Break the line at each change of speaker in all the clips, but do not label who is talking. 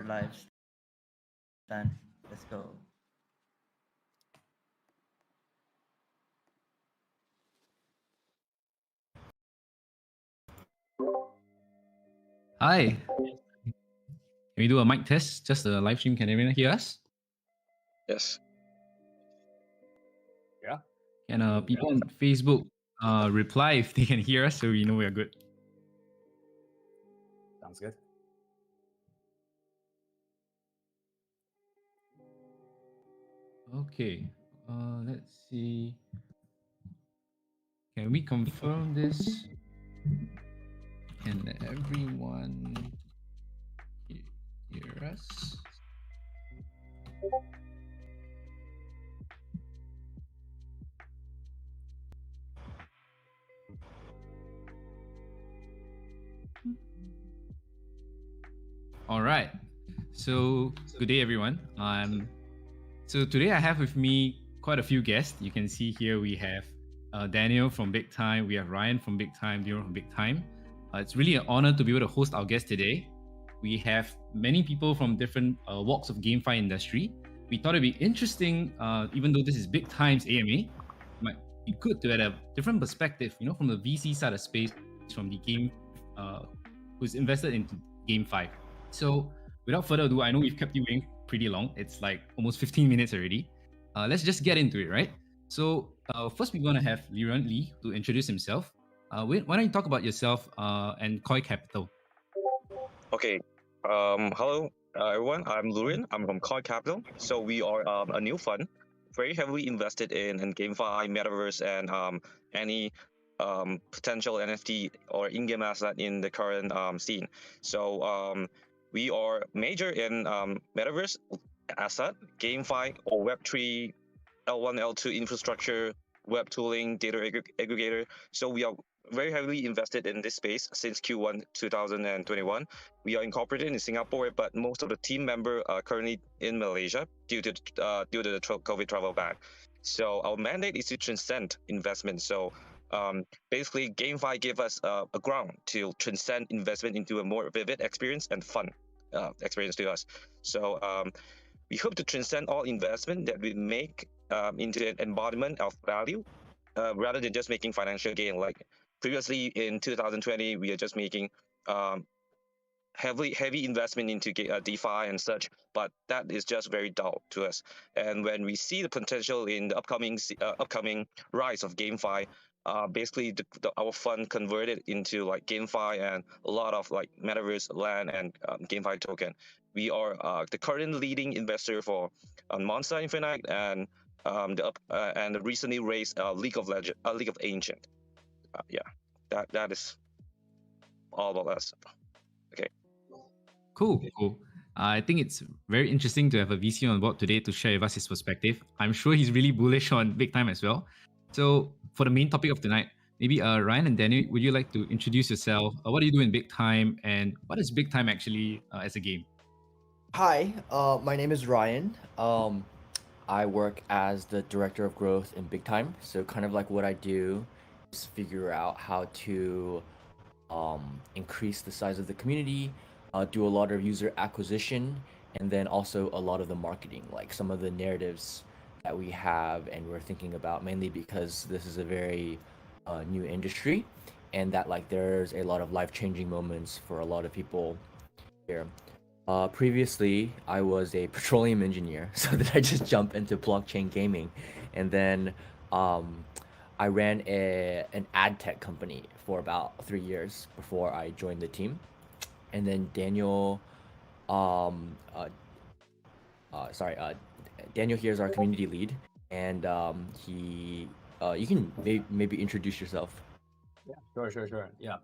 live. Stan, let's go.
Hi. Can we do a mic test? Just a live stream. Can everyone hear us?
Yes.
Yeah.
Can people on Facebook reply if they can hear us so we know we are good?
Sounds good.
Okay. Let's see. Can we confirm this? Can everyone hear us? All right. So good day, everyone. So today I have with me quite a few guests. You can see here we have Daniel from BigTime, we have Ryan from BigTime, Dino from BigTime. It's really an honor to be able to host our guest today. We have many people from different walks of GameFi industry. We thought it'd be interesting, even though this is BigTime's AMA, it might be good to have a different perspective, from the VC side of space, from the game who's invested into GameFi. So without further ado, I know we've kept you waiting pretty long. It's like almost 15 minutes already. Let's just get into it, right? So first we're going to have Liran Lee to introduce himself. Why don't you talk about yourself and Koi Capital?
Okay. Hello, everyone. I'm Lurin. I'm from Core Capital. So we are a new fund, very heavily invested in GameFi, Metaverse, and any potential NFT or in-game asset in the current scene. So we are major in Metaverse asset, GameFi, or Web3, L1, L2 infrastructure, web tooling, data aggregator. So we are very heavily invested in this space since Q1 2021. We are incorporated in Singapore, but most of the team members are currently in Malaysia due to the COVID travel ban. So our mandate is to transcend investment. So basically, GameFi gave us a ground to transcend investment into a more vivid experience and fun experience to us. So we hope to transcend all investment that we make into an embodiment of value rather than just making financial gain. Like previously in 2020, we are just making heavy investment into DeFi and such, but that is just very dull to us. And when we see the potential in the upcoming rise of GameFi, basically our fund converted into like GameFi and a lot of like Metaverse land and GameFi token. We are the current leading investor for Monster Infinite and the recently raised League of Ancient. Yeah, that is all about us. Okay.
Cool. I think it's very interesting to have a VC on board today to share with us his perspective. I'm sure he's really bullish on BigTime as well. So for the main topic of tonight, maybe Ryan and Daniel, would you like to introduce yourself? What do you do in BigTime, and what is BigTime actually as a game?
Hi, my name is Ryan. I work as the director of growth in BigTime. So kind of like what I do is figure out how to increase the size of the community, do a lot of user acquisition, and then also a lot of the marketing, like some of the narratives that we have and we're thinking about, mainly because this is a very new industry, and that like there's a lot of life-changing moments for a lot of people here. Previously, I was a petroleum engineer, so then I just jumped into blockchain gaming, and then I ran an ad tech company for about 3 years before I joined the team, and then Daniel, um, Daniel here is our community lead, and you can maybe introduce yourself.
Yeah, sure. Yeah.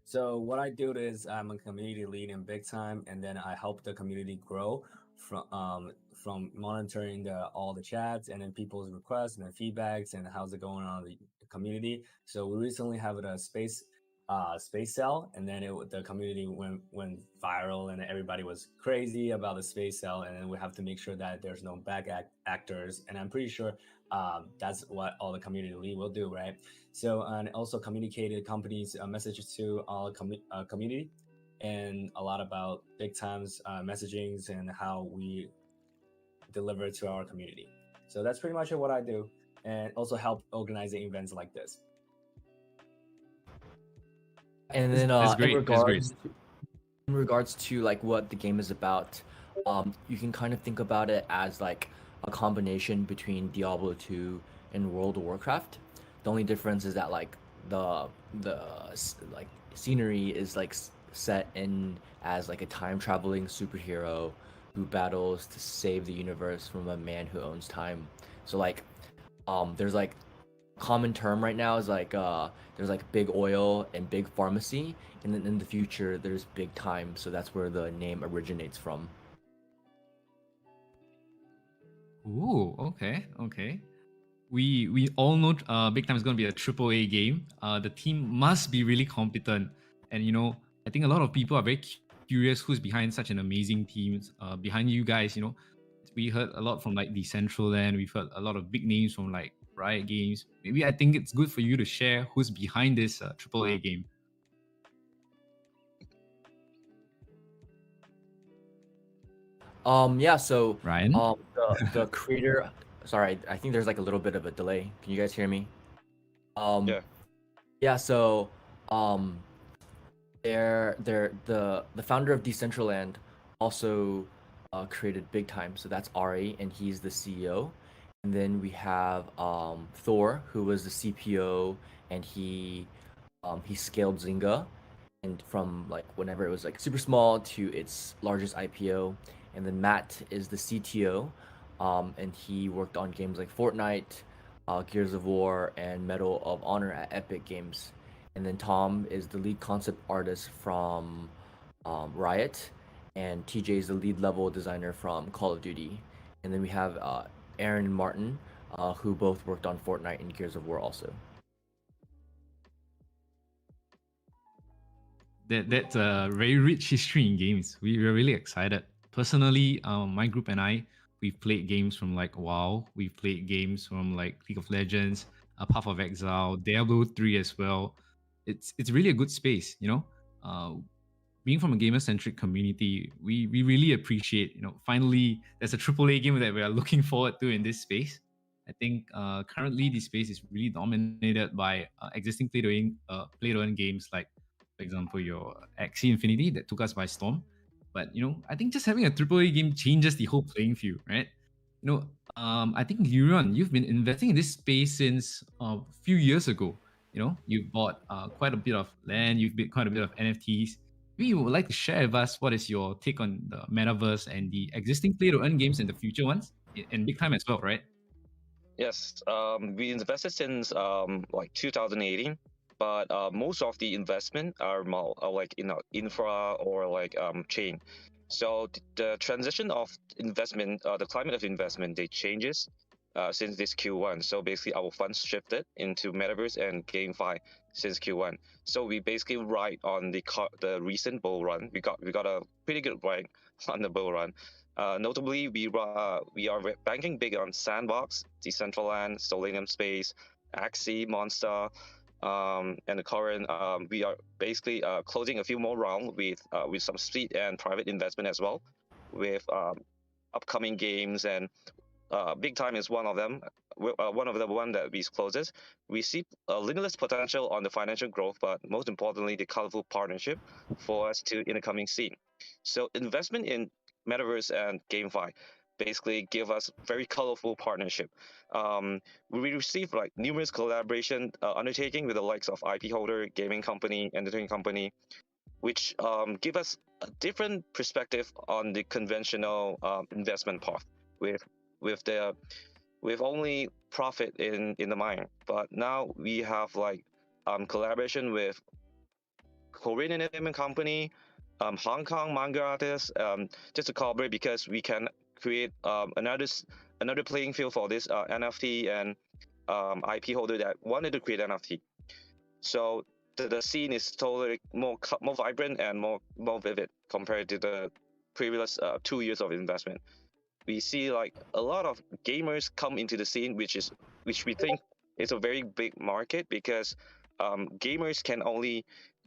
So what I do is I'm a community lead in BigTime, and then I help the community grow from monitoring all the chats and then people's requests and their feedbacks and how's it going on in the community. So we recently have a space cell, and then the community went viral and everybody was crazy about the space cell, and then we have to make sure that there's no back actors, and I'm pretty sure that's what all the community lead will do, right? So and also communicated companies messages to our community, and a lot about BigTime's messagings and how we deliver to our community. So that's pretty much what I do, and also help organizing events like this.
And then
That's
in
great. That's great.
regards to like what the game is about, you can kind of think about it as like a combination between Diablo 2 and World of Warcraft. The only difference is that like the like scenery is like set in as like a time traveling superhero who battles to save the universe from a man who owns time. So like there's like common term right now is like there's like big oil and big pharmacy, and then in the future there's big time, so that's where the name originates from.
Ooh, okay. We all know Big Time is going to be a triple A game. The team must be really competent, and I think a lot of people are very curious who's behind such an amazing team. Behind you guys, we heard a lot from like Decentraland. We've heard a lot of big names from like Riot Games. Maybe I think it's good for you to share who's behind this triple A game.
Yeah, so
Ryan?
the creator, sorry, I think there's like a little bit of a delay. Can you guys hear me?
Yeah.
Yeah, so um they're the founder of Decentraland also created Big Time, so that's Ari, and he's the CEO. And then we have Thor, who was the CPO, and he scaled Zynga, and from like whenever it was like super small to its largest IPO. And then Matt is the CTO, and he worked on games like Fortnite, Gears of War, and Medal of Honor at Epic Games. And then Tom is the lead concept artist from Riot, and TJ is the lead level designer from Call of Duty. And then we have Aaron and Martin, who both worked on Fortnite and Gears of War also.
That's a very rich history in games. We're really excited. Personally, my group and I, we've played games from like WoW. We've played games from like League of Legends, Path of Exile, Diablo 3 as well. It's really a good space, being from a gamer centric community, we really appreciate, finally there's a AAA game that we are looking forward to in this space. I think currently this space is really dominated by existing play-to-earn games like, for example, your Axie Infinity that took us by storm. But I think just having a AAA game changes the whole playing field, right? I think Yurion, you've been investing in this space since a few years ago. You've bought quite a bit of land, you've built quite a bit of NFTs. Maybe you would like to share with us what is your take on the metaverse and the existing play-to-earn games and the future ones in Big Time as well, right?
Yes. We invested since like 2018, but most of the investment are more like infra or like chain. So the transition of investment, the climate of investment, they changes since this Q1. So basically, our funds shifted into metaverse and GameFi since Q1. So we basically ride on the recent bull run. We got a pretty good ride on the bull run. Notably, we are banking big on Sandbox, Decentraland, Solanium Space, Axie, Monster, and the current we are basically closing a few more rounds with some seed and private investment as well, with upcoming games, and Big Time is one of them. One of the one that we closes. We see limitless potential on the financial growth, but most importantly, the colorful partnership for us to in the coming scene. So investment in metaverse and GameFi basically give us very colorful partnership. We receive like numerous collaboration undertaking with the likes of IP holder, gaming company, entertainment company, which give us a different perspective on the conventional investment path with the with only profit in the mind. But now we have like collaboration with Korean entertainment company, Hong Kong manga artists, just to collaborate because we can create another playing field for this NFT and IP holder that wanted to create NFT. So the scene is totally more vibrant and more vivid compared to the previous 2 years of investment. We see like a lot of gamers come into the scene, which we think is a very big market because gamers can only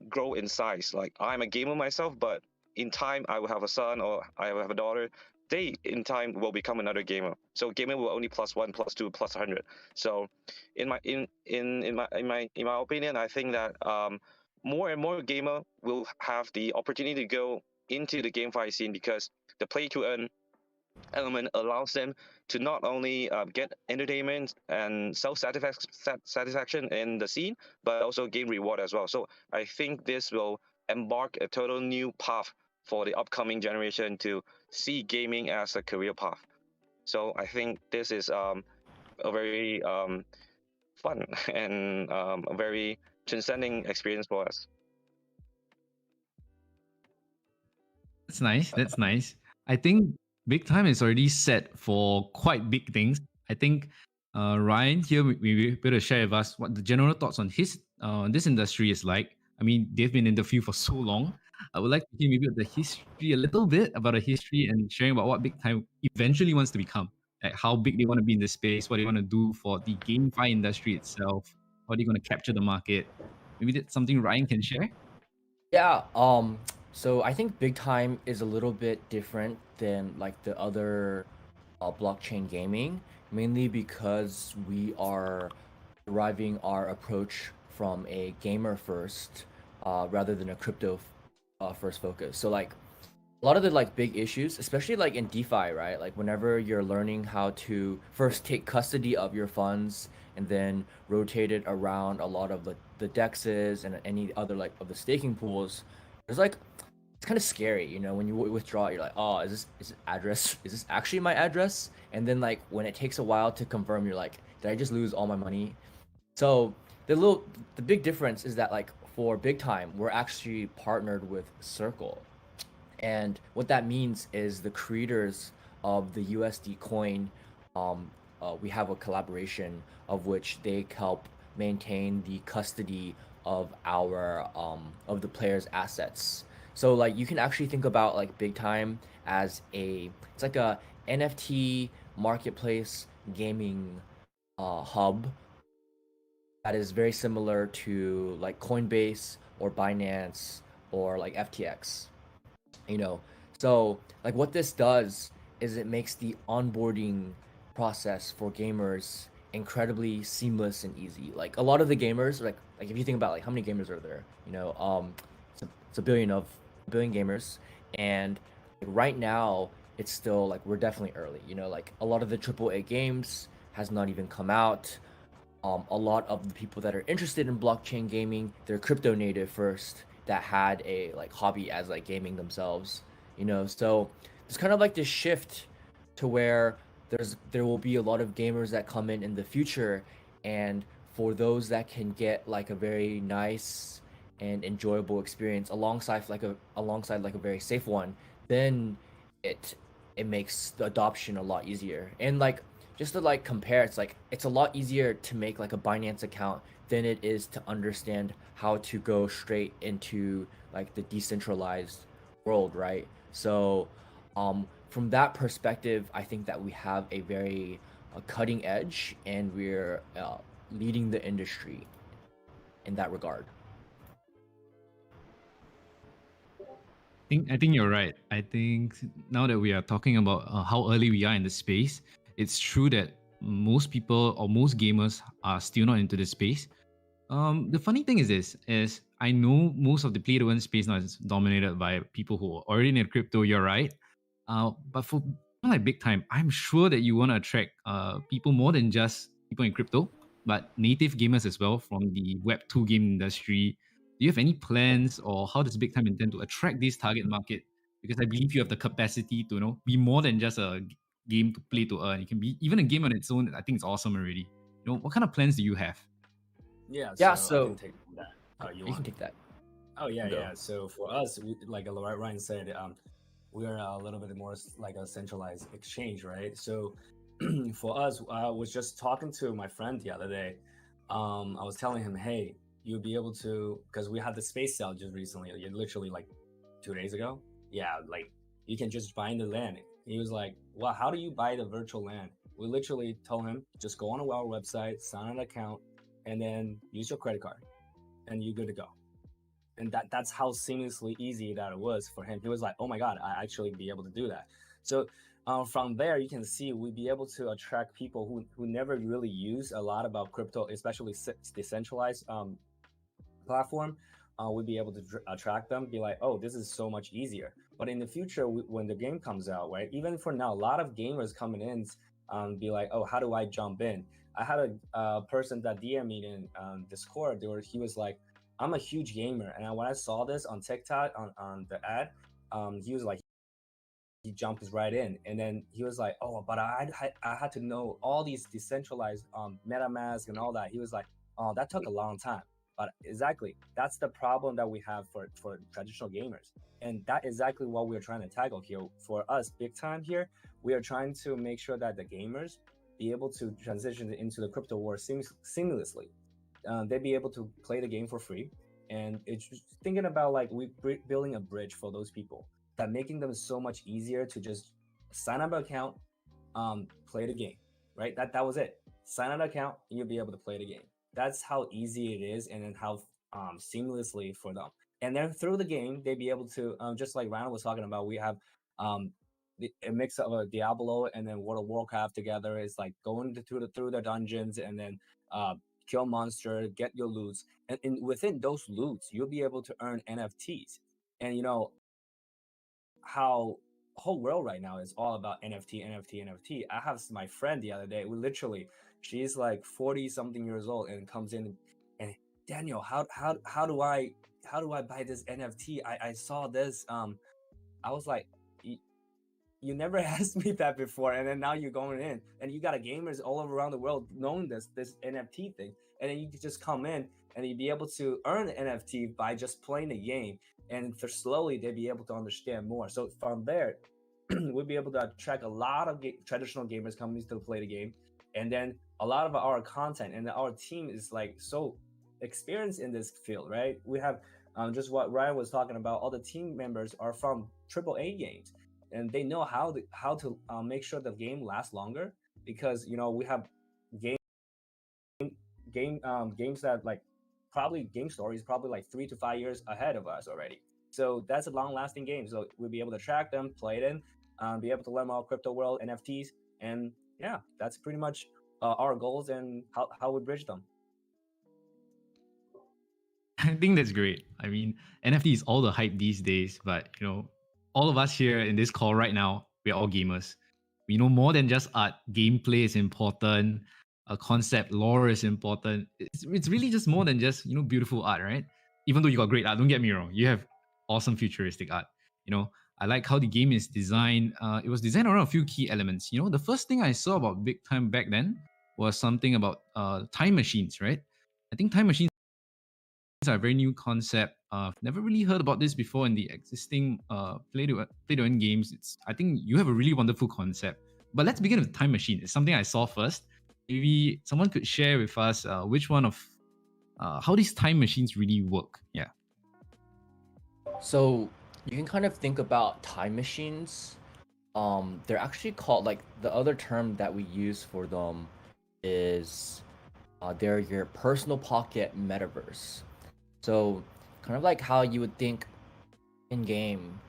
grow in size. Like I'm a gamer myself, but in time I will have a son or I will have a daughter. They in time will become another gamer. So gaming will only plus one, plus two, plus 100. So in my opinion, I think that more and more gamer will have the opportunity to go into the GameFi scene because the play to earn element allows them to not only get entertainment and satisfaction in the scene, but also gain reward as well. So I think this will embark a total new path for the upcoming generation to see gaming as a career path. So I think this is a very fun and a very transcending experience for us.
That's nice. That's nice. I think Big Time is already set for quite big things. I think Ryan here will be able to share with us what the general thoughts on his this industry is like. I mean, they've been in the field for so long. I would like to hear maybe the history, a little bit about the history and sharing about what Big Time eventually wants to become. Like how big they want to be in the space, what they want to do for the GameFi industry itself, how they're going to capture the market. Maybe that's something Ryan can share.
Yeah, so I think Big Time is a little bit different than like the other blockchain gaming, mainly because we are deriving our approach from a gamer first rather than a crypto first focus. So like a lot of the like big issues, especially like in DeFi, right? Like whenever you're learning how to first take custody of your funds and then rotate it around a lot of the dexes and any other like of the staking pools, there's like it's kind of scary, you know, when you withdraw it, you're like, oh, is this address is this actually my address? And then like when it takes a while to confirm, you're like, did I just lose all my money? So the big difference is that like for Big Time, we're actually partnered with Circle. And what that means is the creators of the USD coin, we have a collaboration of which they help maintain the custody of our of the players' assets. So like you can actually think about like Big Time as it's like a NFT marketplace gaming hub that is very similar to like Coinbase or Binance or like FTX, you know. So like what this does is it makes the onboarding process for gamers incredibly seamless and easy. Like a lot of the gamers, like if you think about like how many gamers are there, you know, it's a billion gamers, and like, right now it's still like we're definitely early. You know, like a lot of the AAA games has not even come out. A lot of the people that are interested in blockchain gaming, they're crypto native first that had a like hobby as like gaming themselves, you know. So there's kind of like this shift to where there will be a lot of gamers that come in the future, and for those that can get like a very nice and enjoyable experience alongside like a very safe one, then it it makes the adoption a lot easier. And like just to like compare, it's like it's a lot easier to make like a Binance account than it is to understand how to go straight into like the decentralized world, right? So from that perspective, I think that we have a very cutting edge, and we're leading the industry in that regard.
I think you're right. I think now that we are talking about how early we are in the space, it's true that most people or most gamers are still not into the space. The funny thing is this: is I know most of the play to earn space now is dominated by people who are already in crypto. You're right, but for like Big Time, I'm sure that you want to attract people more than just people in crypto, but native gamers as well from the Web 2 game industry. Do you have any plans, or how does Big Time intend to attract this target market? Because I believe you have the capacity to be more than just a game to play to earn. It can be even a game on its own. I think it's awesome already. What kind of plans do you have?
Yeah,
Yeah,
so I
so
can take that. Oh, you
you can
want?
take that.
Oh yeah,
Go.
yeah. So for us, like Ryan said, we are a little bit more like a centralized exchange, right? So for us, I was just talking to my friend the other day. I was telling him, hey, you'll be able to, because we had the space sale just recently, literally like 2 days ago. Yeah, like you can just buy the land. He was like, well, how do you buy the virtual land? We literally told him, just go on our website, sign an account, and then use your credit card, and you're good to go. and that's how seamlessly easy that it was for him. He was like, oh my god, I actually be able to do that. So from there you can see we'd be able to attract people who never really use a lot about crypto, especially decentralized platform. We'd be able to attract them, be like, oh, this is so much easier. But in the future, when the game comes out, right, even for now, a lot of gamers coming in be like, oh, how do I jump in? I had a person that DM me in Discord. He was like, I'm a huge gamer, and when I saw this on TikTok on the ad, he was like, he jumped right in, and then he was like, oh, but I had to know all these decentralized MetaMask and all that. He was like, oh, that took a long time. But exactly, that's the problem that we have for traditional gamers, and that exactly what we're trying to tackle here. For us, BigTime here, we are trying to make sure that the gamers be able to transition into the crypto world seamlessly. They'd be able to play the game for free, and it's just thinking about like we building a bridge for those people, that making them so much easier to just sign up an account, play the game, right? That was it. Sign up an account, and you'll be able to play the game. That's how easy it is, and then how seamlessly for them. And then through the game, they'd be able to, just like Ryan was talking about, we have a mix of a Diablo and then World of Warcraft together. It's like going through the dungeons and then kill monster, get your loots, and within those loots, you'll be able to earn NFTs. And you know how whole world right now is all about NFT. I have my friend the other day. We literally, she's like 40 something years old and comes in and Daniel, how do I buy this NFT? I saw this. I was like, you never asked me that before, and then now you're going in, and you got a gamers all around the world knowing this NFT thing, and then you could just come in and you'd be able to earn NFT by just playing the game, and for slowly they'd be able to understand more. So from there, we'd be able to attract a lot of traditional gamers companies to play the game, and then a lot of our content and our team is like so experienced in this field, right? We have just what Ryan was talking about. All the team members are from AAA games, and they know how to make sure the game lasts longer, because you know we have games that like probably game stories probably like 3 to 5 years ahead of us already. So that's a long lasting game. So we'll be able to track them, play it in, be able to learn about crypto world, NFTs, and yeah, that's pretty much our goals and how we bridge them.
I think that's great. I mean, NFT is all the hype these days, but you know, all of us here in this call right now, we're all gamers. We know more than just art. Gameplay is important. A concept lore is important. It's really just more than just, you know, beautiful art, right? Even though you got great art, don't get me wrong, you have awesome futuristic art. You know, I like how the game is designed. It was designed around a few key elements. You know, the first thing I saw about BigTime back then was something about time machines, right? I think time machines are a very new concept. Never really heard about this before in the existing play to earn games. I think you have a really wonderful concept. But let's begin with time machine. It's something I saw first. Maybe someone could share with us which one of how these time machines really work. Yeah.
So you can kind of think about time machines. They're actually called, like, the other term that we use for them is they're your personal pocket metaverse. So kind of like how you would think in game,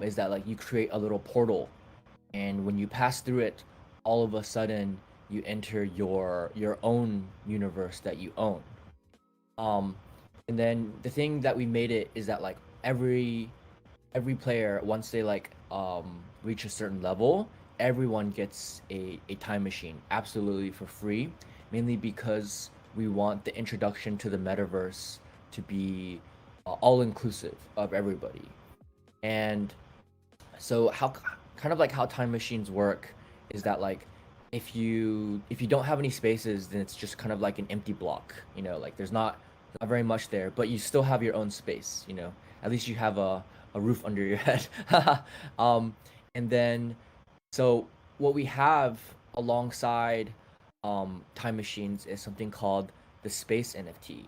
is that like you create a little portal, and when you pass through it, all of a sudden you enter your own universe that you own. And then the thing that we made it is that like every player, once they like reach a certain level, everyone gets a time machine absolutely for free, mainly because we want the introduction to the metaverse to be all inclusive of everybody. And so how kind of like how time machines work is that like if you don't have any spaces, then it's just kind of like an empty block, you know, like there's not very much there, but you still have your own space, you know, at least you have a roof under your head. And then so what we have alongside time machines is something called the space NFT,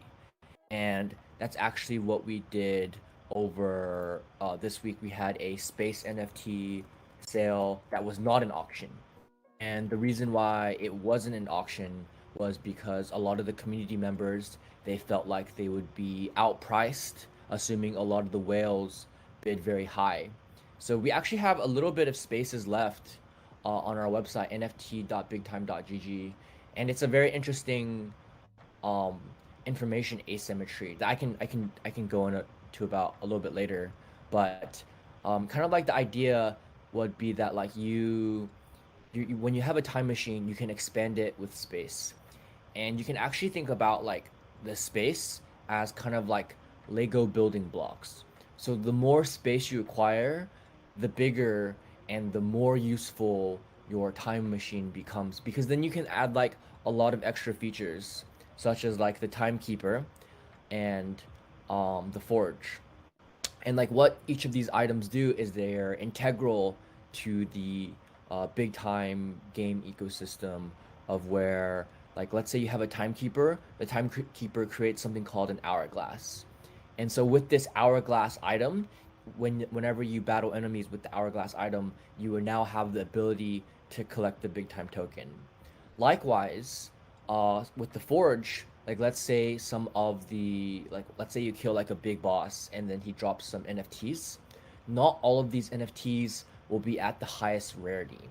and that's actually what we did over this week. We had a space NFT sale that was not an auction, and the reason why it wasn't an auction was because a lot of the community members, they felt like they would be outpriced assuming a lot of the whales bid very high. So we actually have a little bit of spaces left on our website, nft.bigtime.gg, and it's a very interesting um, information asymmetry that I can go into about a little bit later. But kind of like the idea would be that like when you have a time machine, you can expand it with space, and you can actually think about like the space as kind of like Lego building blocks. So the more space you acquire, the bigger and the more useful your time machine becomes, because then you can add like a lot of extra features such as like the timekeeper and the forge. And like what each of these items do is they're integral to the big time game ecosystem of where, like, let's say you have a timekeeper, the timekeeper creates something called an hourglass. And so with this hourglass item, whenever you battle enemies with the hourglass item, you will now have the ability to collect the big time token. Likewise, with the forge, like let's say let's say you kill like a big boss and then he drops some NFTs. Not all of these NFTs will be at the highest rarity.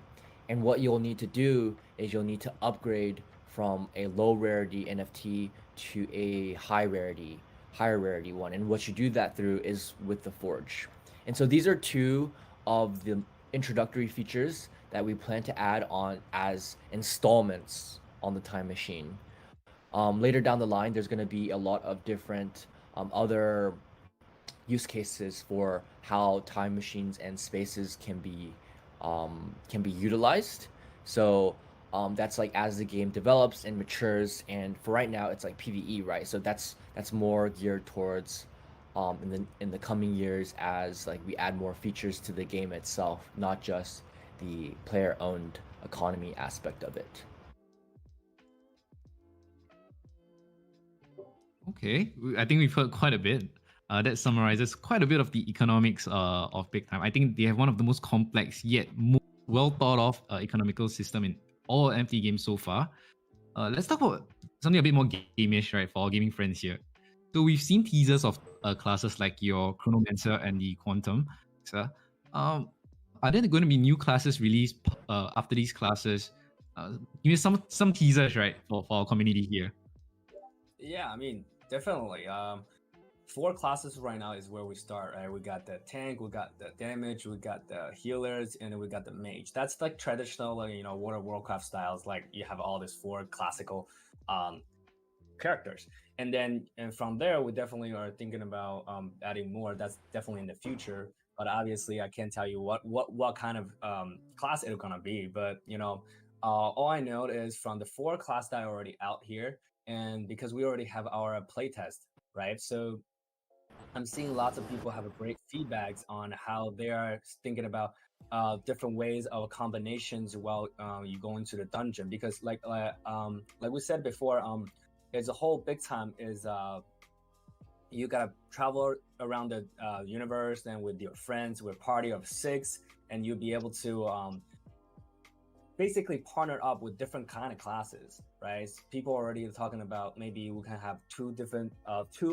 And what you'll need to do is you'll need to upgrade from a low rarity NFT to a higher rarity one. And what you do that through is with the forge. And so these are two of the introductory features that we plan to add on as installments on the time machine. Later down the line, there's going to be a lot of different other use cases for how time machines and spaces can be utilized. So that's like as the game develops and matures. And for right now, it's like PVE, right? So that's more geared towards in the coming years as like we add more features to the game itself, not just the player-owned economy aspect of it.
Okay, I think we've heard quite a bit. That summarizes quite a bit of the economics of Big Time. I think they have one of the most complex yet most well thought of economical system in all NFT games so far. Let's talk about something a bit more gamish, right, for our gaming friends here. So we've seen teasers of classes like your Chronomancer and the Quantum. So, are there going to be new classes released after these classes? Give me some teasers, right, for our community here.
Yeah, I mean, definitely. 4 classes right now is where we start, right? We got the tank, we got the damage, we got the healers, and then we got the mage. That's like traditional, like, World of Warcraft styles. Like you have all these 4 classical characters, and from there we definitely are thinking about adding more. That's definitely in the future, but obviously I can't tell you what kind of class it's gonna be. But all I know is from the 4 class that are already out here, and because we already have our playtest, right? So I'm seeing lots of people have a great feedbacks on how they are thinking about different ways of combinations while you go into the dungeon. Because like we said before, there's a whole big time is you gotta travel around the universe and with your friends, with a party of 6, and you'll be able to basically partner up with different kind of classes, right? People already talking about maybe we can have 2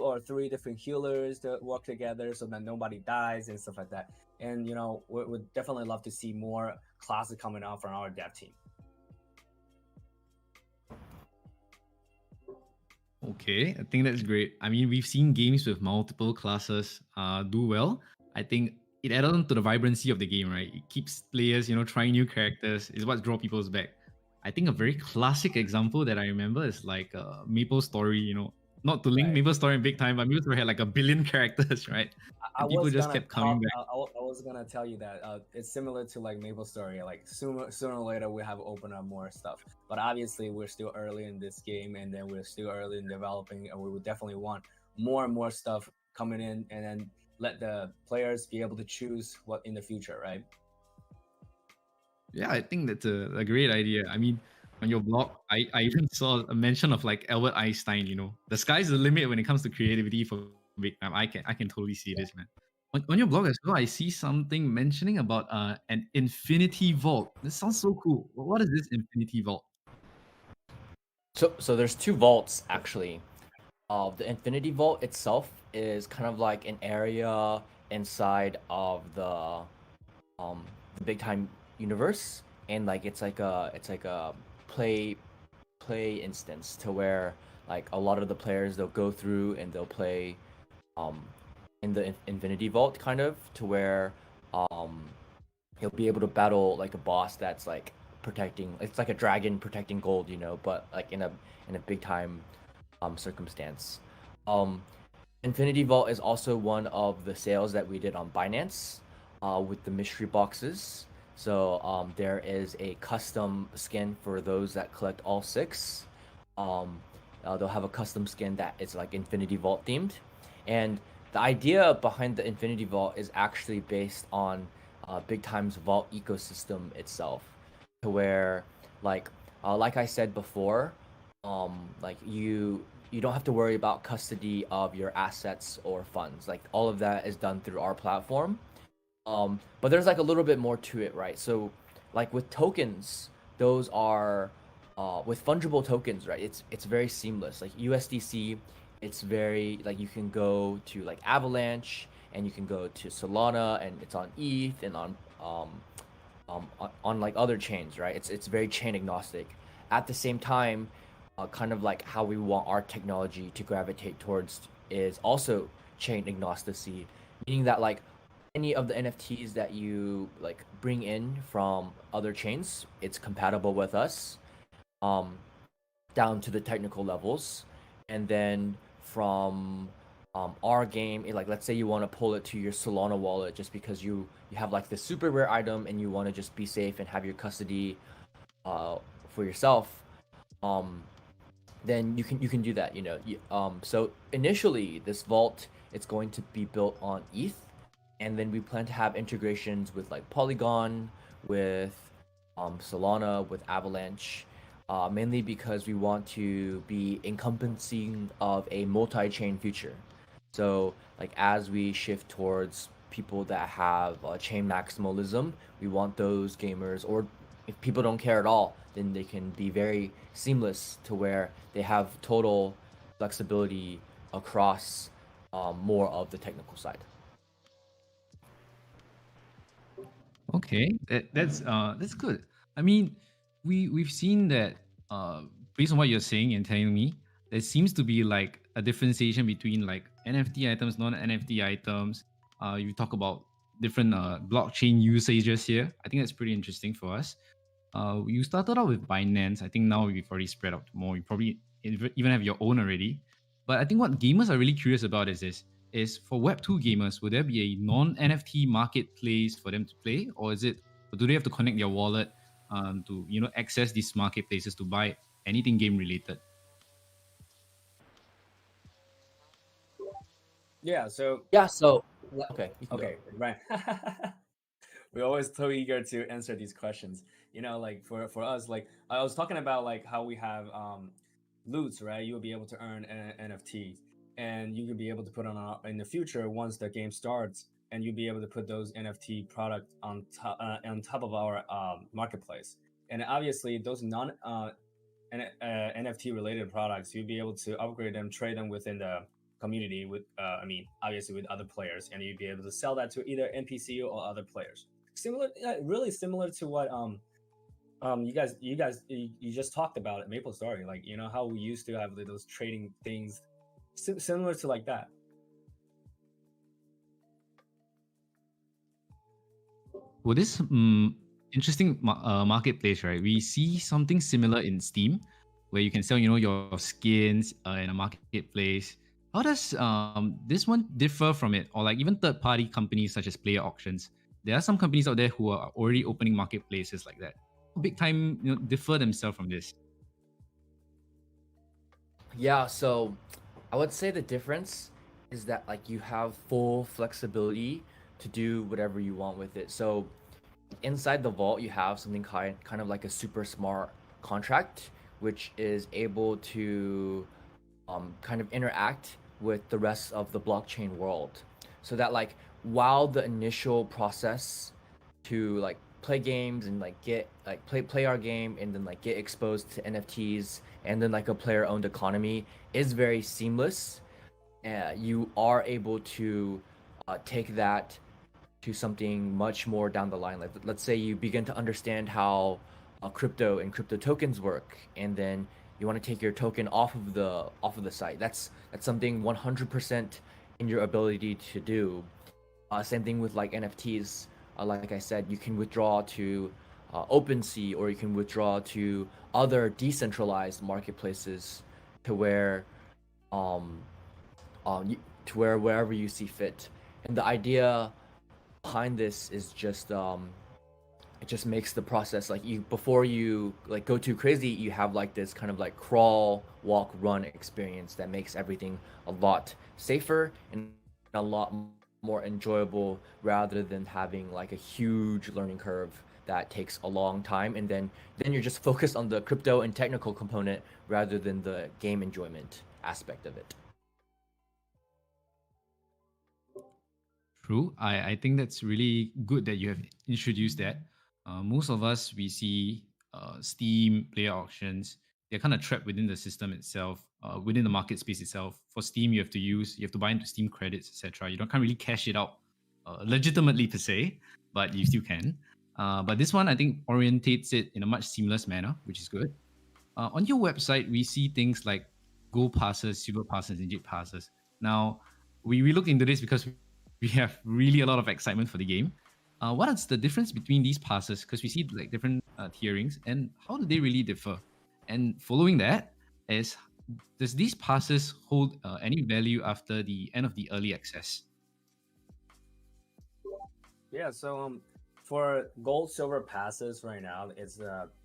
or 3 different healers that work together so that nobody dies and stuff like that. And we'd definitely love to see more classes coming out from our dev team.
Okay, I think that's great. I mean, we've seen games with multiple classes do well. I think it added on to the vibrancy of the game, right? It keeps players, trying new characters. Is what draw people's back. I think a very classic example that I remember is like Maple Story. Not to link
Right.
Maple Story in Big Time, but Maple Story had like 1 billion characters, right? And people just kept coming back.
I was gonna tell you that it's similar to like Maple Story. Like sooner or later we have open up more stuff, but obviously we're still early in this game, and then we're still early in developing, and we would definitely want more and more stuff coming in, and then let the players be able to choose what in the future, right?
Yeah, I think that's a great idea. I mean, on your blog, I even saw a mention of like Albert Einstein. The sky's the limit when it comes to creativity for Big Time. I can totally see this, man. On your blog as well, I see something mentioning about an infinity vault. This sounds so cool. What is this infinity vault?
So there's 2 vaults actually. the Infinity Vault itself is kind of like an area inside of the Big Time universe, and like it's like a play play instance to where like a lot of the players they'll go through and they'll play um in the Infinity Vault kind of to where um he'll be able to battle like a boss that's like protecting it's like a dragon protecting gold, but like in a big time circumstance. Um Infinity Vault is also one of the sales that we did on Binance with the mystery boxes. So there is a custom skin for those that collect all six. Um, they'll have a custom skin that is like Infinity Vault themed. And the idea behind the Infinity Vault is actually based on Big Time's Vault ecosystem itself, to where like I said before, like you don't have to worry about custody of your assets or funds. Like all of that is done through our platform. But there's like a little bit more to it, right? So like with tokens, those are with fungible tokens, right? It's very seamless. Like USDC, it's very like you can go to like Avalanche and you can go to Solana and it's on ETH and on like other chains, right? It's very chain agnostic. At the same time, kind of like how we want our technology to gravitate towards is also chain agnosticity, meaning that like any of the NFTs that you like bring in from other chains, it's compatible with us, um, down to the technical levels, and then from our game, like let's say you want to pull it to your Solana wallet just because you have like the super rare item and you want to just be safe and have your custody for yourself. Um, then you can do that. So initially this vault it's going to be built on ETH, and then we plan to have integrations with like Polygon, with Solana, with Avalanche, mainly because we want to be encompassing of a multi-chain future. So like as we shift towards people that have chain maximalism, we want those gamers, or if people don't care at all, then they can be very seamless to where they have total flexibility across more of the technical side.
Okay, that's good. I mean, we've seen that based on what you're saying and telling me, there seems to be like a differentiation between like NFT items, non-NFT items. You talk about different blockchain usages here. I think that's pretty interesting for us. You started out with Binance. I think now we've already spread out to more. You probably even have your own already. But I think what gamers are really curious about is this: is for Web2 gamers, will there be a non-NFT marketplace for them to play, or or do they have to connect their wallet to access these marketplaces to buy anything game related?
Yeah. So
Yeah, so okay, you can go.
okay, right. We're always so eager to answer these questions. Like for us, like I was talking about, like how we have loots, right? You'll be able to earn NFTs, and you can be able to put in the future once the game starts, and you'll be able to put those NFT products on top of our marketplace. And obviously, those non NFT related products, you'll be able to upgrade them, trade them within the community with, I mean, obviously with other players, and you'll be able to sell that to either NPC or other players. Similar, really similar to what you just talked about at Maple Story, like how we used to have those trading things, similar to like that.
Well, this interesting marketplace, right? We see something similar in Steam, where you can sell, your skins in a marketplace. How does this one differ from it, or like even third-party companies such as player auctions? There are some companies out there who are already opening marketplaces like that. Big Time, differ themselves from this.
Yeah, so I would say the difference is that like you have full flexibility to do whatever you want with it. So inside the vault, you have something kind of like a super smart contract, which is able to kind of interact with the rest of the blockchain world. So that like while the initial process to like play games and like get like play our game and then like get exposed to NFTs and then like a player owned economy is very seamless. You are able to take that to something much more down the line. Like let's say you begin to understand how crypto and crypto tokens work, and then you want to take your token off of the site. That's something 100% in your ability to do. Same thing with like NFTs. Like I said, you can withdraw to OpenSea, or you can withdraw to other decentralized marketplaces to where um, to where wherever you see fit. And the idea behind this is just it just makes the process like you before you like go too crazy, you have like this kind of like crawl, walk, run experience that makes everything a lot safer and a lot more enjoyable rather than having like a huge learning curve that takes a long time, and then you're just focused on the crypto and technical component rather than the game enjoyment aspect of it.
True. I think that's really good that you have introduced that. Most of us, we see Steam player auctions. They're kind of trapped within the system itself, within the market space itself. For Steam, you have to buy into Steam credits, etc. You can't really cash it out legitimately per se, but you still can. But this one, I think, orientates it in a much seamless manner, which is good. On your website, we see things like gold passes, silver passes, and jade passes. Now, we looked into this because we have really a lot of excitement for the game. What is the difference between these passes? Because we see like different tierings, and how do they really differ? And following that is, does these passes hold any value after the end of the early access?
Yeah, so for gold silver passes right now, it's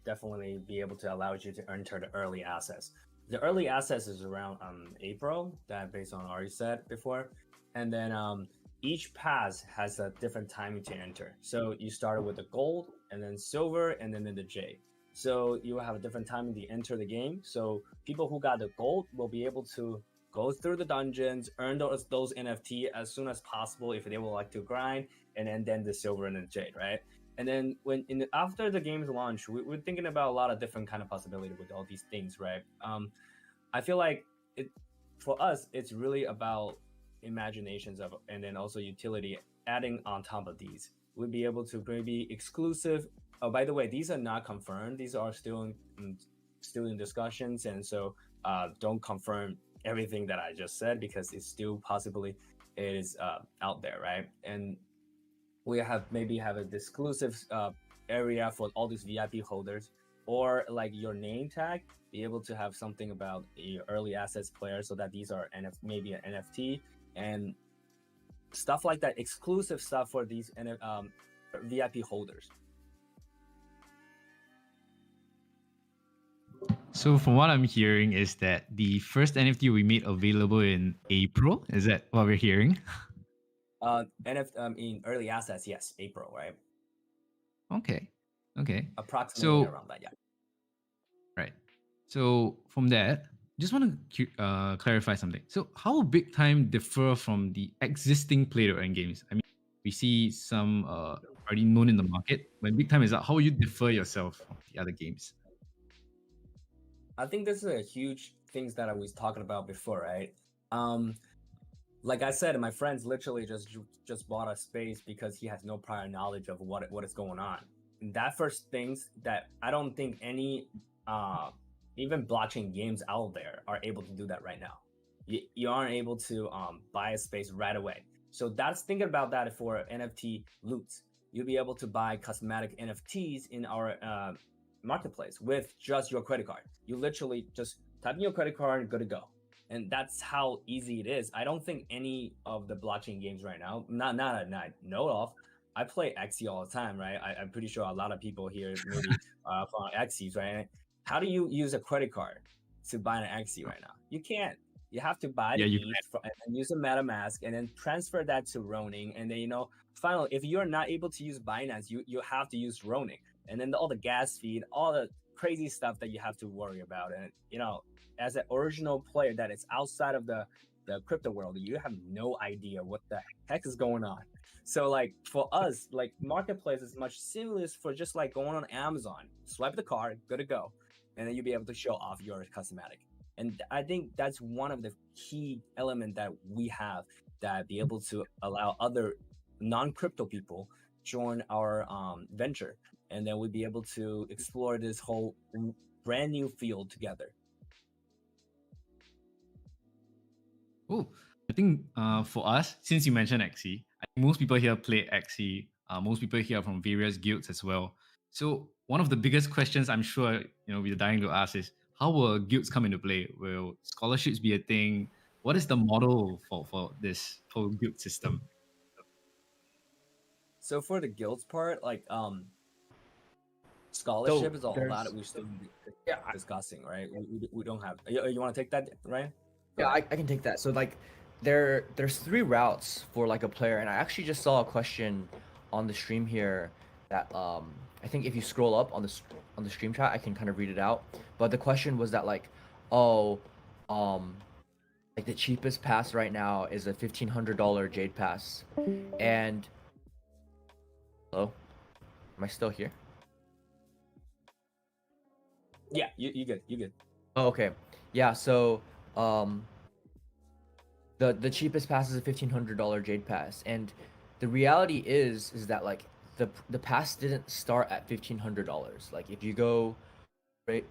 definitely be able to allow you to enter the early access. The early access is around April, that based on Ari said before, and then each pass has a different timing to enter. So you started with the gold, and then silver, and then the jade. So you will have a different timing to enter the game. So people who got the gold will be able to go through the dungeons, earn those NFT as soon as possible if they would like to grind, and then the silver and the jade, right? And then after the game's launch, we're thinking about a lot of different kind of possibility with all these things, right? I feel like for us, it's really about imaginations of, and then also utility adding on top of these. We'd be able to maybe exclusive. Oh, by the way, these are not confirmed. These are still in discussions, and so don't confirm everything that I just said because it's still possibly is out there, right? And we maybe have an exclusive area for all these VIP holders, or like your name tag, be able to have something about your early access player, so that these are maybe an NFT and stuff like that, exclusive stuff for these VIP holders.
So from what I'm hearing is that the first NFT we made available in April. Is that what we're hearing?
In early access, yes, April, right?
Okay.
Approximately
So
around that, yeah.
right. So from that, just want to clarify something. So how will BigTime differ from the existing play-to-earn games? I mean, we see some already known in the market. When BigTime is out, how will you differ yourself from the other games?
I think this is a huge things that I was talking about before, right? Like I said, my friends literally just bought a space because he has no prior knowledge of what is going on. And that first things that I don't think any even blockchain games out there are able to do that right now. You aren't able to buy a space right away. So that's thinking about that for NFT loots. You'll be able to buy cosmetic NFTs in our marketplace with just your credit card. You literally just type in your credit card and go to go. And that's how easy it is. I don't think any of the blockchain games right now, not that I know of. I play Xe all the time, right? I'm pretty sure a lot of people here maybe from Xes, right? How do you use a credit card to buy an Xe right now? You can't. You have to buy the ETH and use a MetaMask and then transfer that to Ronin. And then, finally, if you're not able to use Binance, you have to use Ronin. And then all the gas feed, all the crazy stuff that you have to worry about. And, as an original player that is outside of the the crypto world, you have no idea what the heck is going on. So like for us, like marketplace is much seamless for just like going on Amazon, swipe the card, good to go, and then you'll be able to show off your cosmetic. And I think that's one of the key element that we have that be able to allow other non-crypto people join our venture, and then we'd be able to explore this whole brand new field together.
Oh, I think for us, since you mentioned XE, I think most people here play XE. Most people here are from various guilds as well. So one of the biggest questions I'm sure we're dying to ask is, how will guilds come into play? Will scholarships be a thing? What is the model for this whole guild system?
So for the guilds part, like scholarship is all that
there's-
we still be
Yeah,
discussing, right? We don't have. You want to take that, right?
Yeah, I can take that. So like there's three routes for like a player, and I actually just saw a question on the stream here that I think if you scroll up on the stream chat, I can kind of read it out. But the question was that like, oh, like the cheapest pass right now is a $1,500 Jade Pass. And hello? Am I still here?
Yeah, you good. You good.
Oh, okay. Yeah, so the cheapest pass is a $1,500 Jade Pass, and the reality is that like the pass didn't start at $1,500. Like if you go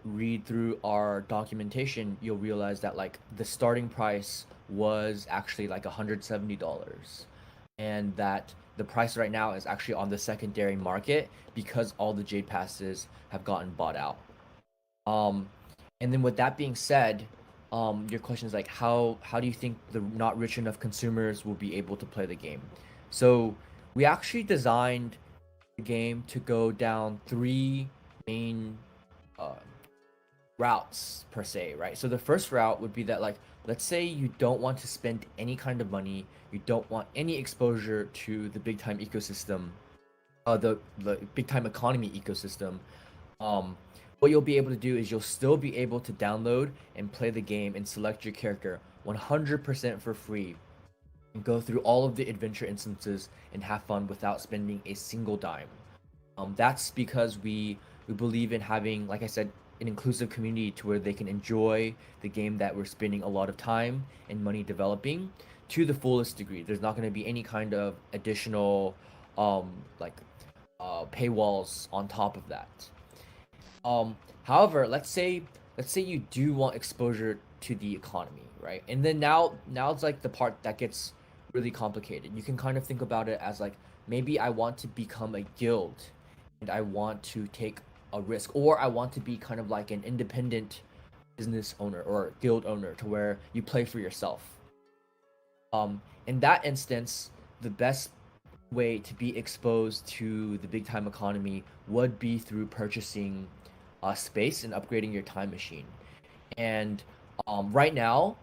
read through our documentation, you'll realize that like the starting price was actually like $170, and that the price right now is actually on the secondary market because all the Jade Passes have gotten bought out. And then with that being said, your question is like, how do you think the not rich enough consumers will be able to play the game? So we actually designed the game to go down three main routes per se, right? So the first route would be that like, let's say you don't want to spend any kind of money, you don't want any exposure to the big time ecosystem, the big time economy ecosystem. What you'll be able to do is you'll still be able to download and play the game and select your character 100% for free and go through all of the adventure instances and have fun without spending a single dime. That's because we believe in having, like I said, an inclusive community to where they can enjoy the game that we're spending a lot of time and money developing to the fullest degree. There's not going to be any kind of additional paywalls on top of that. However, let's say you do want exposure to the economy, right? And then now it's like the part that gets really complicated. You can kind of think about it as like, maybe I want to become a guild and I want to take a risk, or I want to be kind of like an independent business owner or guild owner to where you play for yourself. In that instance, the best way to be exposed to the big time economy would be through purchasing space and upgrading your time machine. And right now,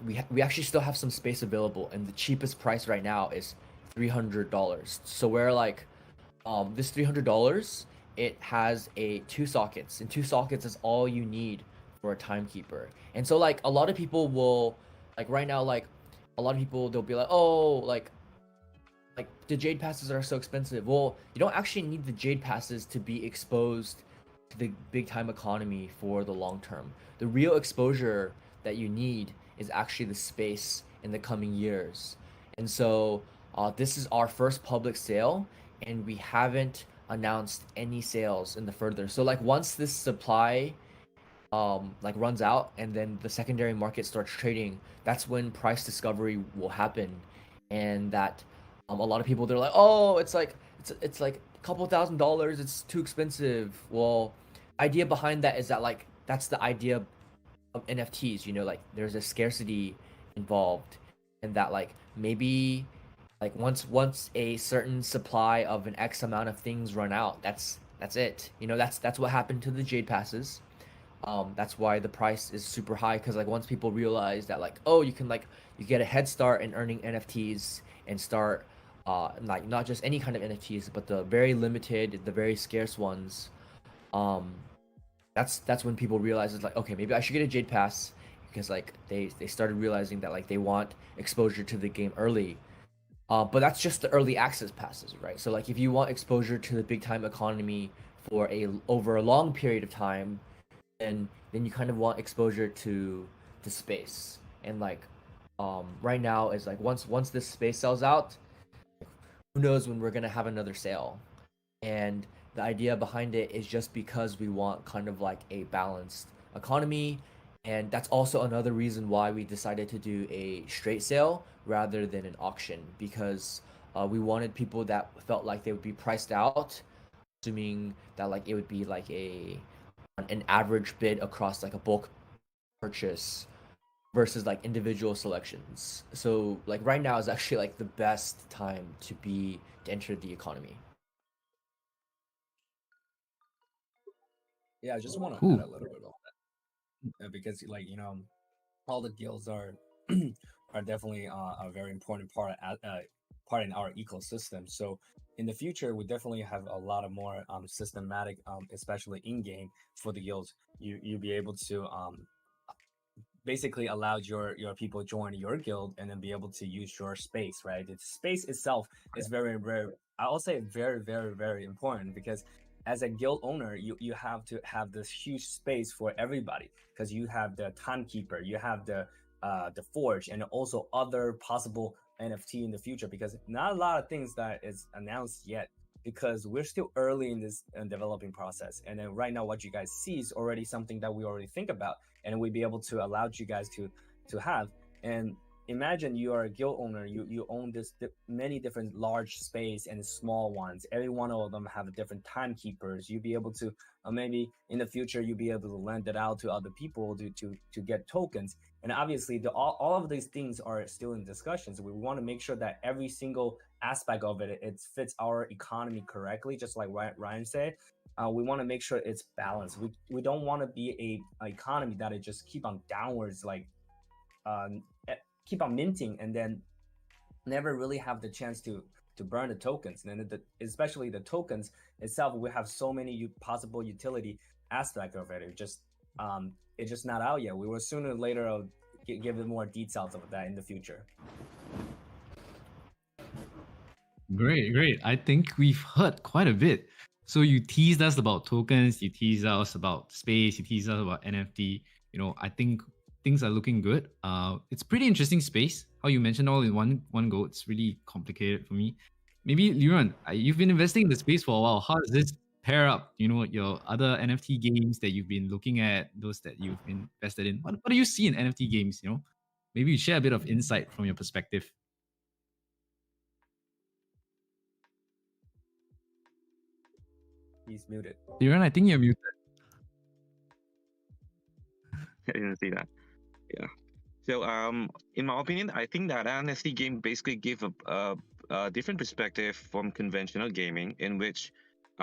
we actually still have some space available, and the cheapest price right now is $300. So we're like, this $300, it has two sockets, and 2 sockets is all you need for a timekeeper. And so like a lot of people will, like right now, like a lot of people, they'll be like, oh, like the Jade Passes are so expensive. Well, you don't actually need the Jade Passes to be exposed to the big time economy for the long term. The real exposure that you need is actually the space in the coming years. And so this is our first public sale, and we haven't announced any sales in the further. So like once this supply like runs out and then the secondary market starts trading, that's when price discovery will happen. And that a lot of people, they're like, oh, it's like a couple $1,000s, it's too expensive. Well, idea behind that is that like that's the idea of NFTs, like there's a scarcity involved, and that like maybe like once a certain supply of an X amount of things run out, that's it. That's what happened to the Jade Passes. That's why the price is super high, because like once people realize that like, oh, you get a head start in earning NFTs and start like not just any kind of NFTs, but the very limited, the very scarce ones. That's when people realize it's like, okay, maybe I should get a Jade Pass because like they started realizing that like they want exposure to the game early. But that's just the early access passes, right? So like if you want exposure to the big time economy for a over a long period of time, then you kind of want exposure to the space. And like right now is like once this space sells out, who knows when we're gonna have another sale. And the idea behind it is just because we want kind of like a balanced economy, and that's also another reason why we decided to do a straight sale rather than an auction, because we wanted people that felt like they would be priced out, assuming that like it would be like an average bid across like a bulk purchase versus like individual selections. So like right now is actually like the best time to enter the economy.
Yeah, I just want to add
Cool.
a little bit on that because, like, all the guilds are are definitely a very important part in our ecosystem. So in the future, we definitely have a lot of more systematic, especially in game for the guilds. You'll be able to basically allowed your people join your guild and then be able to use your space, right? The space itself is very, I'll say very important, because as a guild owner, you have to have this huge space for everybody, because you have the timekeeper, you have the forge, and also other possible NFT in the future, because not a lot of things that is announced yet, because we're still early in this developing process. And then right now what you guys see is already something that we already think about, and we'd be able to allow you guys to have. And imagine you are a guild owner, you own this many different large space and small ones, every one of them have different timekeepers. You'll be able to maybe in the future you'll be able to lend it out to other people to get tokens. And obviously all of these things are still in discussions. We want to make sure that every single aspect of it fits our economy correctly, just like Ryan said. We want to make sure it's balanced. We don't want to be a economy that it just keep on downwards, like keep on minting and then never really have the chance to burn the tokens. And then especially the tokens itself, we have so many possible utility aspect of it. It's just not out yet. We will sooner or later give it more details of that in the future.
Great. I think we've heard quite a bit. So you teased us about tokens, you teased us about space, you teased us about NFT. I think things are looking good. It's pretty interesting space. How you mentioned all in one go. It's really complicated for me. Maybe Liran, you've been investing in the space for a while. How does this pair up? Your other NFT games that you've been looking at, those that you've invested in. What do you see in NFT games? Maybe you share a bit of insight from your perspective.
He's muted.
Liran, I think you're muted.
I didn't see that. Yeah. So, in my opinion, I think that NFT game basically give a different perspective from conventional gaming, in which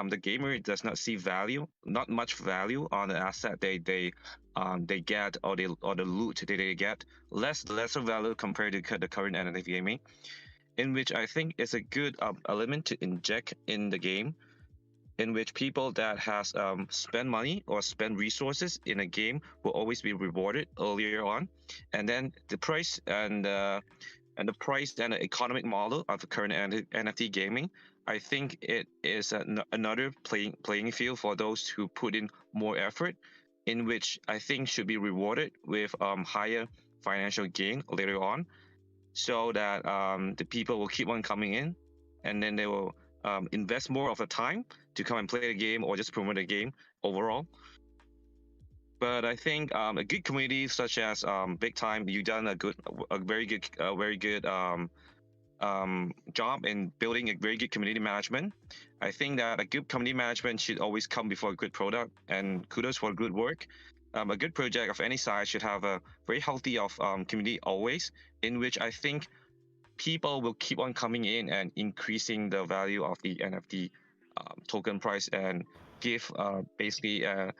the gamer does not see value, not much value on the asset they get, or the loot that they get, lesser value compared to the current NFT gaming, in which I think is a good element to inject in the game, in which people that has spent money or spend resources in a game will always be rewarded earlier on. And then the price and the price and the economic model of the current NFT gaming, I think it is another playing field for those who put in more effort, in which I think should be rewarded with higher financial gain later on, so that the people will keep on coming in, and then they will invest more of the time to come and play the game or just promote the game overall. But I think a good community such as BigTime, you've done a very good job in building a very good community management. I think that a good community management should always come before a good product, and kudos for good work. A good project of any size should have a very healthy community always, in which I think people will keep on coming in and increasing the value of the NFT token price, and give basically a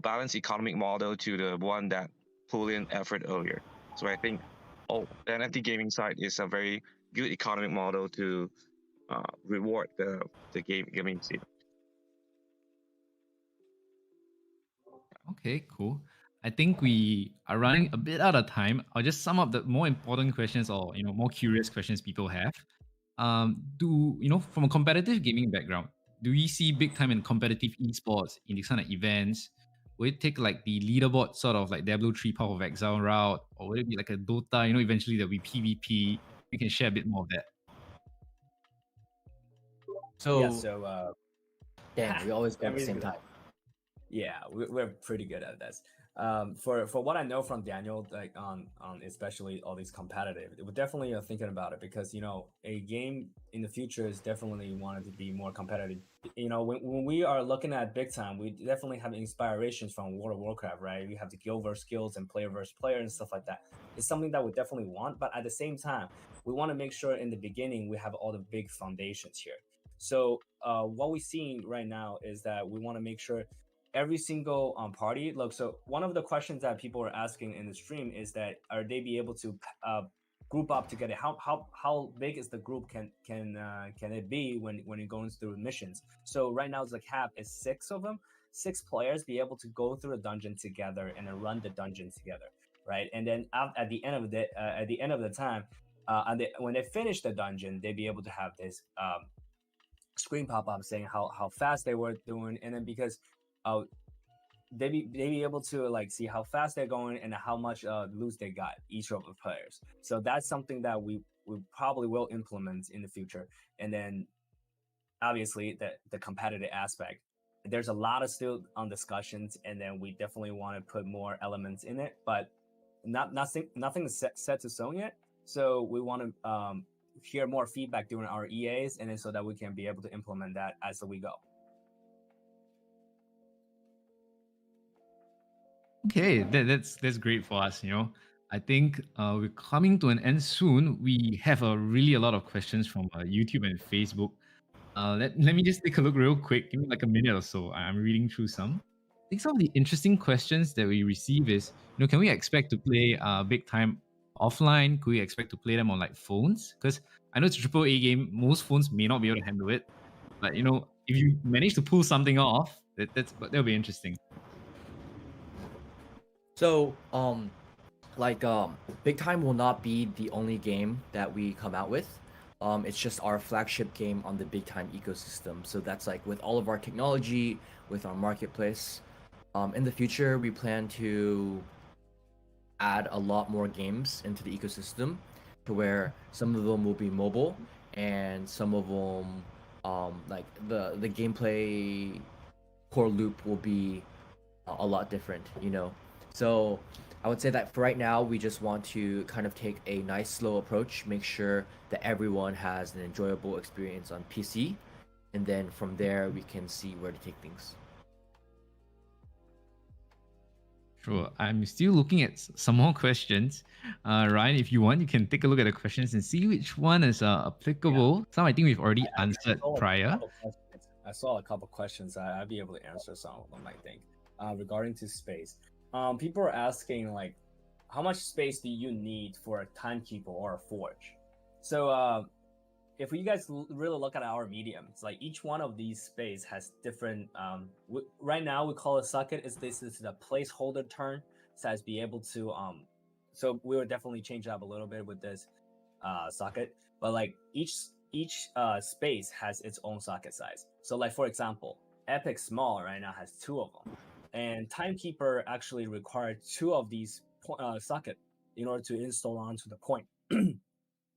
balanced economic model to the one that pull in effort earlier. So I think the NFT gaming side is a very good economic model to reward the gaming scene.
Okay, cool. I think we are running a bit out of time. I'll just sum up the more important questions or more curious questions people have. From a competitive gaming background, do we see big time in competitive esports in these kind of events? Will it take like the leaderboard sort of like Diablo 3 Path of Exile route, or will it be like a Dota? Eventually there'll be PvP. We can share a bit more of that.
So,
Yeah, so
damn, we always go at the same
everything-
time.
yeah, we're pretty good at this. For what I know from Daniel, like on especially all these competitive, we're definitely thinking about it because a game in the future is definitely wanted to be more competitive. When we are looking at big time, we definitely have inspirations from World of Warcraft, right? We have the guild versus guilds and player versus player and stuff like that. It's something that we definitely want, but at the same time, we want to make sure in the beginning we have all the big foundations here. So what we're seeing right now is that we want to make sure every single party. Look, so one of the questions that people are asking in the stream is that are they be able to group up together? How big is the group? Can it be when it goes through missions? So right now the cap is 6 of them. 6 players be able to go through a dungeon together and then run the dungeon together, right? And then at the end of the time, when they finish the dungeon, they be able to have this screen pop up saying how fast they were doing, and then because they be able to like see how fast they're going and how much loot they got each of the players. So that's something that we probably will implement in the future. And then obviously the competitive aspect, there's a lot of still on discussions, and then we definitely want to put more elements in it, but nothing is set to stone yet. So we want to hear more feedback during our EAs, and then so that we can be able to implement that as we go.
Okay, that's great for us. I think we're coming to an end soon. We have really a lot of questions from YouTube and Facebook. Let me just take a look real quick. Give me like a minute or so. I'm reading through some. I think some of the interesting questions that we receive is, can we expect to play big time offline? Could we expect to play them on like phones? Because I know it's a AAA game. Most phones may not be able to handle it. But if you manage to pull something off, that'll be interesting.
So, Big Time will not be the only game that we come out with. It's just our flagship game on the Big Time ecosystem. So that's like with all of our technology, with our marketplace. In the future, we plan to add a lot more games into the ecosystem, to where some of them will be mobile and some of them, like the gameplay core loop will be a lot different. So I would say that for right now, we just want to kind of take a nice slow approach, make sure that everyone has an enjoyable experience on PC, and then from there we can see where to take things.
Sure. I'm still looking at some more questions. Ryan, if you want, you can take a look at the questions and see which one is applicable.
Yeah.
Some I think we've already answered prior.
I saw a couple questions. I'd be able to answer some of them, I think, regarding to space. People are asking like, how much space do you need for a timekeeper or a forge? So if you guys really look at our medium, it's like each one of these space has different. Right now we call it socket. This is the placeholder turn, so as be able to So we would definitely change it up a little bit with this socket, but like each space has its own socket size. So like for example, Epic Small right now has 2 of them. And Timekeeper actually required 2 of these socket in order to install onto the point,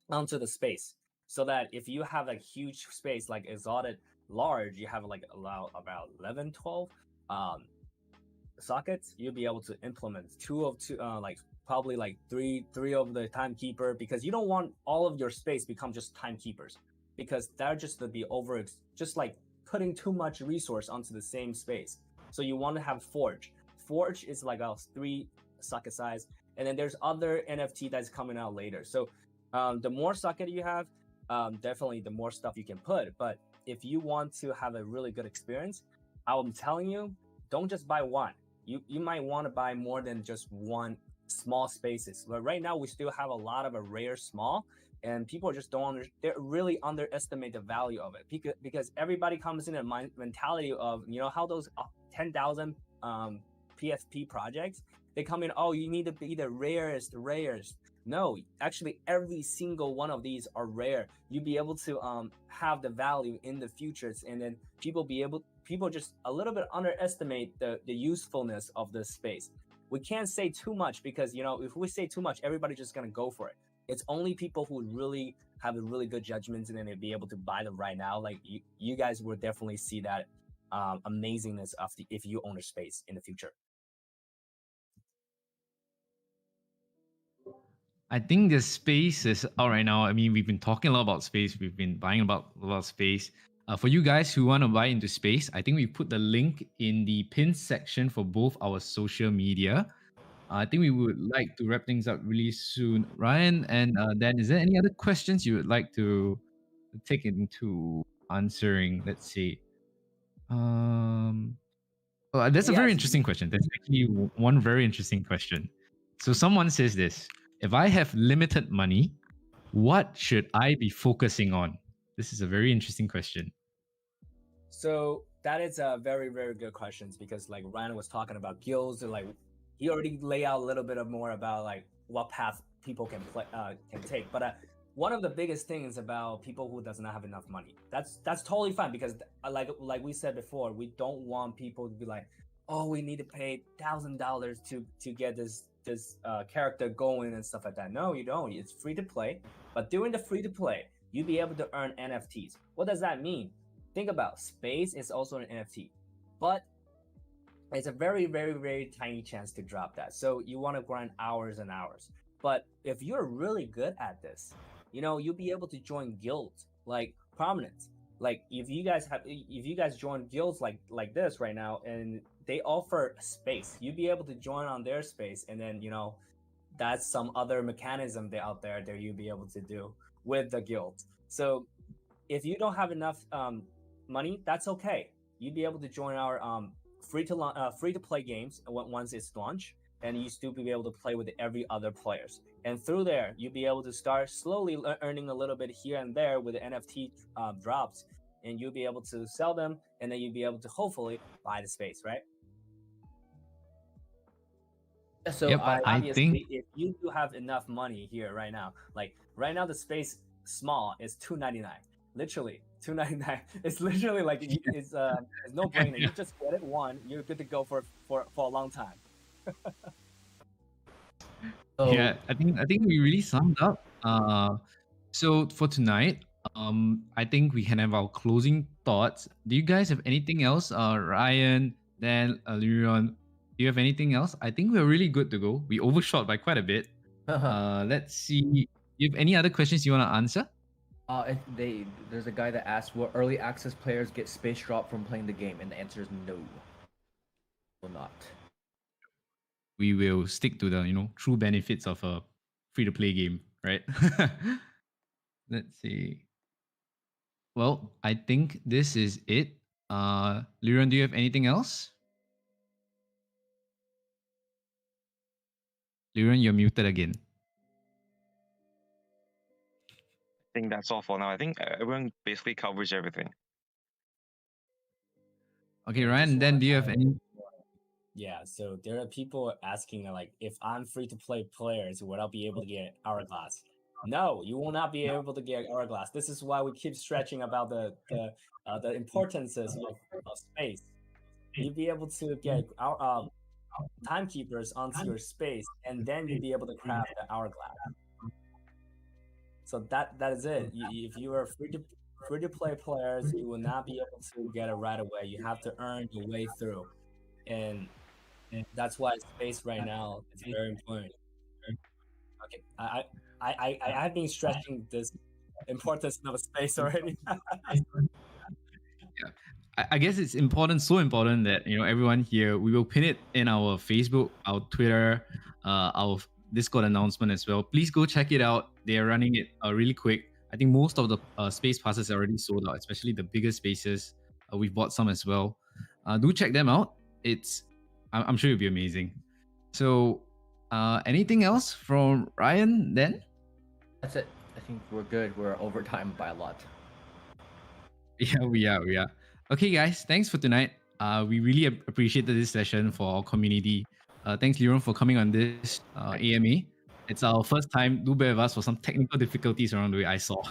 onto the space. So that if you have like huge space, like Exotic Large, you have like about 11, 12 sockets, you'll be able to implement 2 like probably like three of the Timekeeper, because you don't want all of your space become just Timekeepers, because they're just to be just like putting too much resource onto the same space. So you want to have Forge. Forge is like a 3 socket size, and then there's other NFT that's coming out later. So the more socket you have, definitely the more stuff you can put. But if you want to have a really good experience, I'm telling you, don't just buy one. You might want to buy more than just one small spaces. But right now we still have a lot of a rare small, and people just they really underestimate the value of it, because everybody comes in a mentality of how those 10,000 PFP projects, they come in, oh, you need to be the rarest. No, actually, every single one of these are rare. You be able to have the value in the futures, and then people just a little bit underestimate the usefulness of this space. We can't say too much because if we say too much, everybody's just gonna go for it. It's only people who really have a really good judgment and then they'd be able to buy them right now. Like you guys will definitely see that amazingness of if you own a space in the future.
I think the space is out right now. I mean, we've been talking a lot about space. We've been buying about a lot of space. For you guys who want to buy into space, I think we put the link in the pin section for both our social media. I think we would like to wrap things up really soon. Ryan and Dan, is there any other questions you would like to take into answering? Let's see. That's a very interesting question. That's actually one very interesting question. So someone says this: if I have limited money, what should I be focusing on? This is a very interesting question.
So that is a very, very good question because like Ryan was talking about guilds, and like he already laid out a little bit of more about like what path people can take. But one of the biggest things about people who does not have enough money, that's totally fine because like we said before, we don't want people to be like, oh, we need to pay $1,000 to get this character going and stuff like that. No, you don't. It's free to play, but during the free to play, you'll be able to earn NFTs. What does that mean? Think about space is also an NFT, but it's a very, very, very tiny chance to drop that. So you want to grind hours and hours. But if you're really good at this, you'll be able to join guilds like Prominence. Like if you guys join guilds like this right now, and they offer space, you'll be able to join on their space, and then that's some other mechanism out there that you'll be able to do with the guild. So if you don't have enough money, that's okay. You'll be able to join our free to play games once it's launched, and you still be able to play with every other players. And through there, you'll be able to start slowly earning a little bit here and there with the NFT drops, and you'll be able to sell them, and then you'll be able to hopefully buy the space, right?
So
Yep, I think
if you do have enough money here right now, like right now the space small is $2.99, literally $2.99. It's literally like it's no brainer. You just get it one, you're good to go for a long time.
Yeah, I think we really summed up. So for tonight, I think we can have our closing thoughts. Do you guys have anything else? Ryan, Dan, Lurion, do you have anything else? I think we're really good to go. We overshot by quite a bit. Let's see. Do you have any other questions you want to answer?
There's a guy that asked, will early access players get space drop from playing the game? And the answer is no. Will not.
We will stick to the true benefits of a free to play game, right? Let's see. Well, I think this is it. Liran, do you have anything else? Liran, you're muted again.
I think that's all for now. I think everyone basically covers everything.
Okay, Ryan, then do you have any?
Yeah, so there are people asking like, if I'm free to play players, would I be able to get Hourglass? No, you will not be able to get Hourglass. This is why we keep stretching about the importances of space. You'll be able to get our timekeepers onto your space, and then you'll be able to craft the Hourglass. So that is it. If you are free to play players, you will not be able to get it right away. You have to earn your way through, and that's why space right now is very important. Okay, I've been stressing this importance of space already.
Yeah, I guess it's important, so important that everyone here. We will pin it in our Facebook, our Twitter, our Discord announcement as well. Please go check it out. They are running it really quick. I think most of the space passes are already sold out, especially the bigger spaces. We've bought some as well. Do check them out. I'm sure it'll be amazing. So, anything else from Ryan then?
That's it. I think we're good. We're over time by a lot.
Yeah, we are. Okay, guys, thanks for tonight. We really appreciated this session for our community. Thanks, Liron, for coming on this AMA. It's our first time. Do bear with us for some technical difficulties around the way I saw.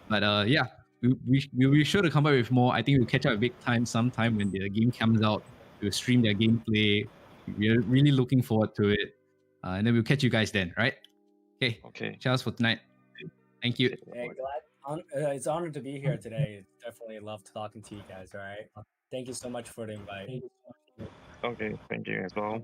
But yeah, we'll be sure to come up with more. I think we'll catch up with Big Time sometime when the game comes out. We'll stream their gameplay. We're really looking forward to it. And then we'll catch you guys then, right? Okay.
Okay.
Cheers for tonight. Thank you.
Hey, it's an honor to be here today. Definitely loved talking to you guys. All right. Thank you so much for the invite.
Okay. Thank you as well.